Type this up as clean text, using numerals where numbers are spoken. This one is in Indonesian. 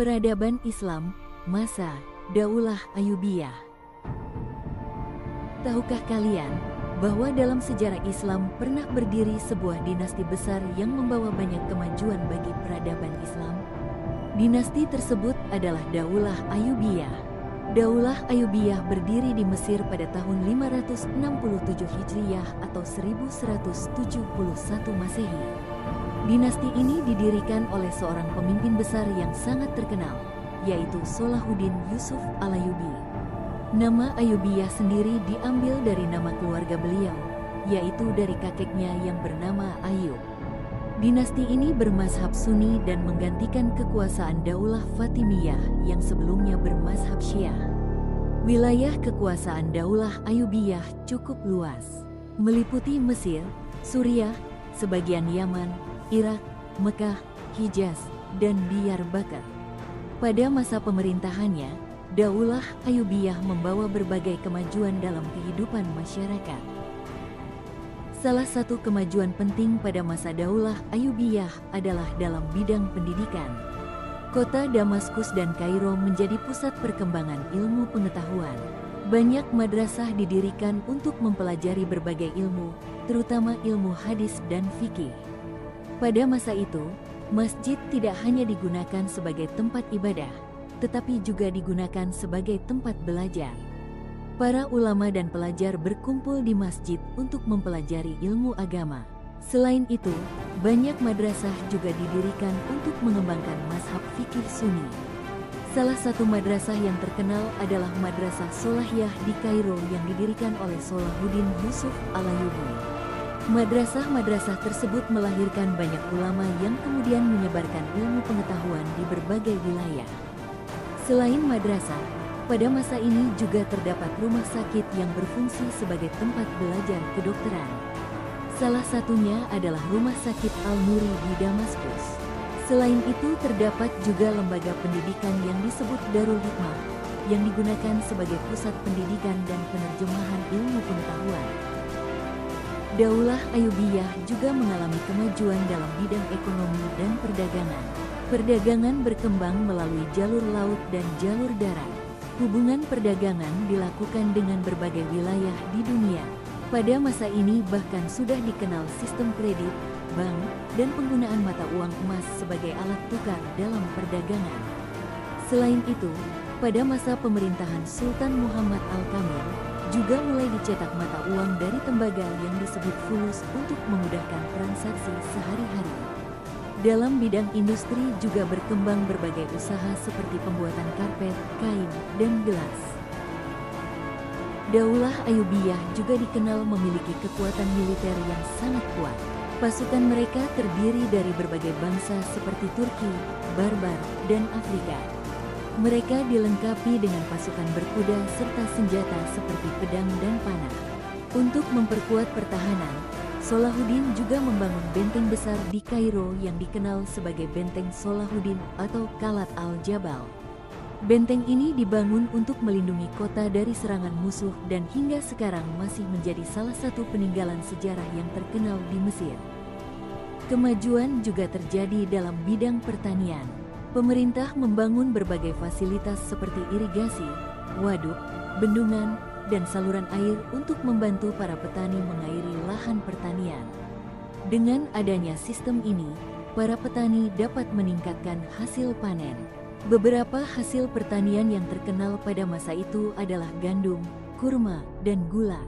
Peradaban Islam, masa Daulah Ayyubiyah. Tahukah kalian bahwa dalam sejarah Islam pernah berdiri sebuah dinasti besar yang membawa banyak kemajuan bagi peradaban Islam? Dinasti tersebut adalah Daulah Ayyubiyah. Daulah Ayyubiyah berdiri di Mesir pada tahun 567 Hijriyah atau 1171 Masehi. Dinasti ini didirikan oleh seorang pemimpin besar yang sangat terkenal, yaitu Salahuddin Yusuf al-Ayyubi. Nama Ayyubiyah sendiri diambil dari nama keluarga beliau, yaitu dari kakeknya yang bernama Ayyub. Dinasti ini bermazhab Sunni dan menggantikan kekuasaan Daulah Fatimiyah yang sebelumnya bermazhab Syiah. Wilayah kekuasaan Daulah Ayyubiyah cukup luas, meliputi Mesir, Suriah, sebagian Yaman, Irak, Mekah, Hijaz, dan Diyarbakir. Pada masa pemerintahannya, Daulah Ayyubiyah membawa berbagai kemajuan dalam kehidupan masyarakat. Salah satu kemajuan penting pada masa Daulah Ayyubiyah adalah dalam bidang pendidikan. Kota Damaskus dan Kairo menjadi pusat perkembangan ilmu pengetahuan. Banyak madrasah didirikan untuk mempelajari berbagai ilmu, terutama ilmu hadis dan fikih. Pada masa itu, masjid tidak hanya digunakan sebagai tempat ibadah, tetapi juga digunakan sebagai tempat belajar. Para ulama dan pelajar berkumpul di masjid untuk mempelajari ilmu agama. Selain itu, banyak madrasah juga didirikan untuk mengembangkan mazhab fikih Sunni. Salah satu madrasah yang terkenal adalah Madrasah Solahiyah di Kairo yang didirikan oleh Salahuddin Yusuf al-Ayyubi. Madrasah-madrasah tersebut melahirkan banyak ulama yang kemudian menyebarkan ilmu pengetahuan di berbagai wilayah. Selain madrasah, pada masa ini juga terdapat rumah sakit yang berfungsi sebagai tempat belajar kedokteran. Salah satunya adalah Rumah Sakit Al-Nuri di Damaskus. Selain itu terdapat juga lembaga pendidikan yang disebut Darul Hikmah, yang digunakan sebagai pusat pendidikan dan penerjemahan ilmu pengetahuan. Daulah Ayyubiyah juga mengalami kemajuan dalam bidang ekonomi dan perdagangan. Perdagangan berkembang melalui jalur laut dan jalur darat. Hubungan perdagangan dilakukan dengan berbagai wilayah di dunia. Pada masa ini bahkan sudah dikenal sistem kredit, bank, dan penggunaan mata uang emas sebagai alat tukar dalam perdagangan. Selain itu, pada masa pemerintahan Sultan Muhammad Al-Kamil, juga mulai dicetak mata uang dari tembaga yang disebut fulus untuk memudahkan transaksi sehari-hari. Dalam bidang industri juga berkembang berbagai usaha seperti pembuatan karpet, kain, dan gelas. Daulah Ayyubiyah juga dikenal memiliki kekuatan militer yang sangat kuat. Pasukan mereka terdiri dari berbagai bangsa seperti Turki, Barbar, dan Afrika. Mereka dilengkapi dengan pasukan berkuda serta senjata seperti pedang dan panah. Untuk memperkuat pertahanan, Salahuddin juga membangun benteng besar di Kairo yang dikenal sebagai Benteng Salahuddin atau Kalat al-Jabal. Benteng ini dibangun untuk melindungi kota dari serangan musuh dan hingga sekarang masih menjadi salah satu peninggalan sejarah yang terkenal di Mesir. Kemajuan juga terjadi dalam bidang pertanian. Pemerintah membangun berbagai fasilitas seperti irigasi, waduk, bendungan, dan saluran air untuk membantu para petani mengairi lahan pertanian. Dengan adanya sistem ini, para petani dapat meningkatkan hasil panen. Beberapa hasil pertanian yang terkenal pada masa itu adalah gandum, kurma, dan gula.